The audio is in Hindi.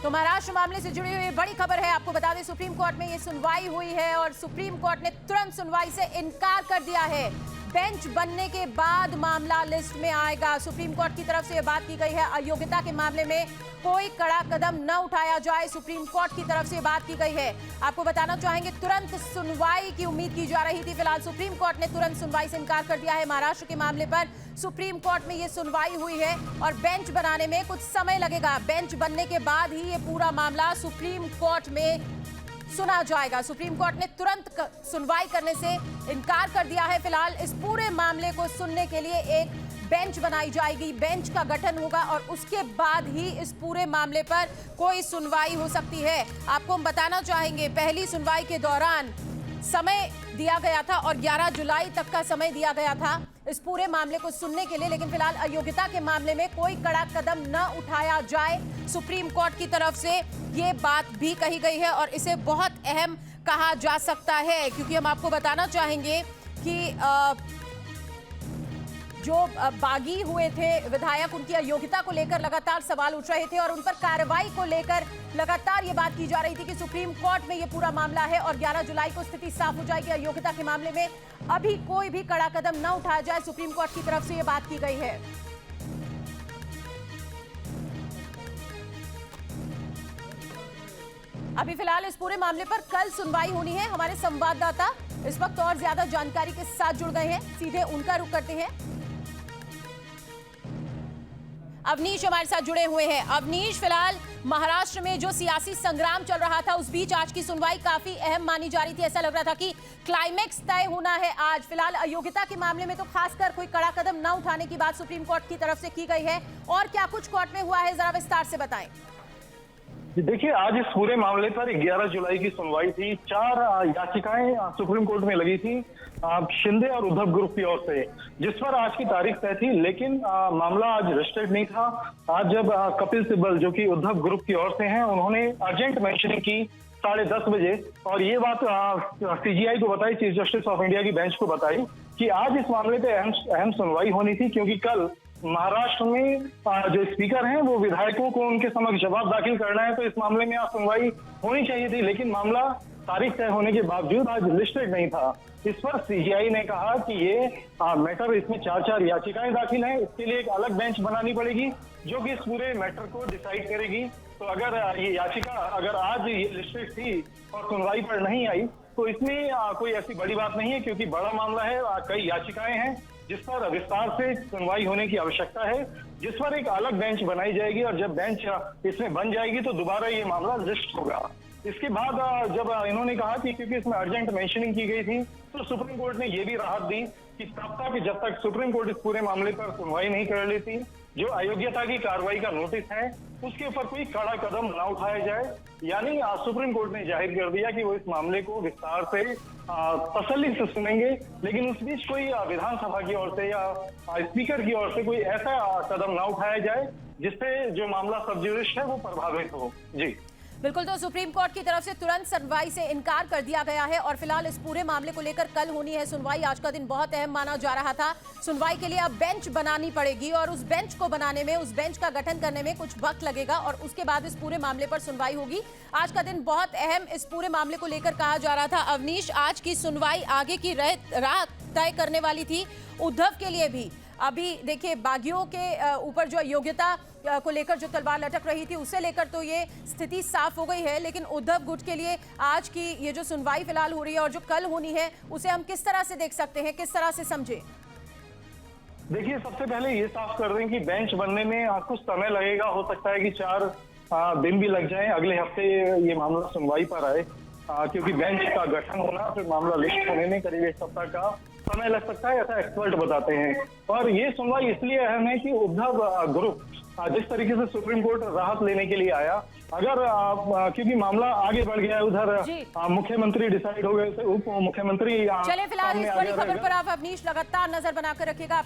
तो महाराष्ट्र मामले से जुड़ी हुई बड़ी खबर है। आपको बता दें सुप्रीम कोर्ट में ये सुनवाई हुई है और सुप्रीम कोर्ट ने तुरंत सुनवाई से इनकार कर दिया है। बेंच बनने के बाद मामला लिस्ट में आएगा। सुप्रीम कोर्ट की तरफ से यह बात की गई है, अयोग्यता के मामले में कोई कड़ा कदम न उठाया जाए, सुप्रीम कोर्ट की तरफ से बात की गई है। आपको बताना चाहेंगे तुरंत सुनवाई की उम्मीद की जा रही थी। फिलहाल सुप्रीम कोर्ट ने तुरंत सुनवाई से इनकार कर दिया है। महाराष्ट्र के मामले पर सुप्रीम कोर्ट में ये सुनवाई हुई है और बेंच बनाने में कुछ समय लगेगा। बेंच बनने के बाद ही ये पूरा मामला सुप्रीम कोर्ट में सुना जाएगा। सुप्रीम कोर्ट ने तुरंत सुनवाई करने से इनकार कर दिया है। फिलहाल इस पूरे मामले को सुनने के लिए एक बेंच बनाई जाएगी, बेंच का गठन होगा और उसके बाद ही इस पूरे मामले पर कोई सुनवाई हो सकती है। आपको हम बताना चाहेंगे पहली सुनवाई के दौरान समय दिया गया था और 11 जुलाई तक का समय दिया गया था इस पूरे मामले को सुनने के लिए, लेकिन फिलहाल अयोग्यता के मामले में कोई कड़ा कदम न उठाया जाए, सुप्रीम कोर्ट की तरफ से ये बात भी कही गई है और इसे बहुत अहम कहा जा सकता है, क्योंकि हम आपको बताना चाहेंगे कि जो बागी हुए थे विधायक, उनकी अयोग्यता को लेकर लगातार सवाल उठ रहे थे और उन पर कार्रवाई को लेकर लगातार ये बात की जा रही थी कि सुप्रीम कोर्ट में ये पूरा मामला है और 11 जुलाई को स्थिति साफ हो जाएगी। अयोग्यता के मामले में अभी कोई भी कड़ा कदम न उठाया जाए, सुप्रीम कोर्ट की तरफ से ये बात की गई है। अभी फिलहाल इस पूरे मामले पर कल सुनवाई होनी है। हमारे संवाददाता इस वक्त और ज्यादा जानकारी के साथ जुड़ गए हैं, सीधे उनका रुख करते हैं। अवनीश हमारे साथ जुड़े हुए हैं। अवनीश, फिलहाल महाराष्ट्र में जो सियासी संग्राम चल रहा था उस बीच आज की सुनवाई काफी अहम मानी जा रही थी। ऐसा लग रहा था कि क्लाइमेक्स तय होना है आज। फिलहाल अयोग्यता के मामले में तो खासकर कोई कड़ा कदम न उठाने की बात सुप्रीम कोर्ट की तरफ से की गई है, और क्या कुछ कोर्ट में हुआ है जरा विस्तार से बताएं। देखिए, आज इस पूरे मामले पर 11 जुलाई की सुनवाई थी। 4 याचिकाएं सुप्रीम कोर्ट में लगी थी शिंदे और उद्धव ग्रुप की ओर से, जिस पर आज की तारीख तय थी, लेकिन मामला आज रजिस्टर्ड नहीं था। आज जब कपिल सिब्बल, जो कि उद्धव ग्रुप की ओर से हैं, उन्होंने अर्जेंट मेंशनिंग की 10:30 बजे और ये बात सीजीआई को बताई, चीफ जस्टिस ऑफ इंडिया की बेंच को बताई कि आज इस मामले पे अहम सुनवाई होनी थी, क्योंकि कल महाराष्ट्र में जो स्पीकर हैं वो विधायकों को उनके समक्ष जवाब दाखिल करना है, तो इस मामले में आज सुनवाई होनी चाहिए थी, लेकिन मामला तारीख तय होने के बावजूद आज लिस्टेड नहीं था। इस पर सीजीआई ने कहा कि ये मैटर, इसमें 4 याचिकाएं दाखिल हैं, इसके लिए एक अलग बेंच बनानी पड़ेगी जो कि इस पूरे मैटर को डिसाइड करेगी। तो अगर ये याचिका अगर आज ये लिस्टेड थी और सुनवाई पर नहीं आई तो इसमें कोई ऐसी बड़ी बात नहीं है, क्योंकि बड़ा मामला है, कई याचिकाएं हैं जिस पर विस्तार से सुनवाई होने की आवश्यकता है, जिस पर एक अलग बेंच बनाई जाएगी और जब बेंच इसमें बन जाएगी तो दोबारा ये मामला रजिस्टर होगा। इसके बाद जब इन्होंने कहा कि क्योंकि इसमें अर्जेंट मेंशनिंग की गई थी, तो सुप्रीम कोर्ट ने ये भी राहत दी कि तब तक जब तक सुप्रीम कोर्ट इस पूरे मामले पर सुनवाई नहीं कर लेती, जो अयोग्यता की कार्रवाई का नोटिस है उसके ऊपर कोई कड़ा कदम न उठाया जाए। यानी सुप्रीम कोर्ट ने जाहिर कर दिया कि वो इस मामले को विस्तार से तसल्ली से सुनेंगे, लेकिन उस बीच कोई विधानसभा की ओर से या स्पीकर की ओर से कोई ऐसा कदम न उठाया जाए जिससे जो मामला सब जुडिश है वो प्रभावित हो। जी बिल्कुल, तो सुप्रीम कोर्ट की तरफ से तुरंत सुनवाई से इनकार कर दिया गया है और फिलहाल इस पूरे मामले को लेकर कल होनी है सुनवाई। आज का दिन बहुत अहम माना जा रहा था। सुनवाई के लिए अब बेंच बनानी पड़ेगी और उस बेंच को बनाने में, उस बेंच का गठन करने में कुछ वक्त लगेगा और उसके बाद इस पूरे मामले पर सुनवाई होगी। आज का दिन बहुत अहम इस पूरे मामले को लेकर कहा जा रहा था। अवनीश, आज की सुनवाई आगे की राह तय करने वाली थी उद्धव के लिए भी। अभी देखिए, बागियों के ऊपर जो योग्यता को लेकर जो तलवार लटक रही थी उसे लेकर तो ये स्थिति साफ हो गई है, लेकिन उद्धव गुट के लिए आज की ये जो सुनवाई फिलहाल हो रही है और जो कल होनी है उसे हम किस तरह से देख सकते हैं, किस तरह से समझे? देखिए, सबसे पहले ये साफ कर दें कि बेंच बनने में कुछ समय लगेगा, हो सकता है कि 4 दिन भी लग जाए, अगले हफ्ते ये मामला सुनवाई पर आए, क्योंकि बेंच का गठन होना फिर मामला लिस्ट होने में करीब 1 सप्ताह का समय लग सकता है, ऐसा एक्सपर्ट बताते हैं। और ये सुनवाई इसलिए अहम है कि उद्धव ग्रुप जिस तरीके से सुप्रीम कोर्ट राहत लेने के लिए आया, अगर क्योंकि मामला आगे बढ़ गया है, उधर मुख्यमंत्री डिसाइड हो गए, उप मुख्यमंत्री। चलिए फिलहाल इस बड़ी खबर पर आप अवनीश लगातार नजर बनाकर रखिएगा।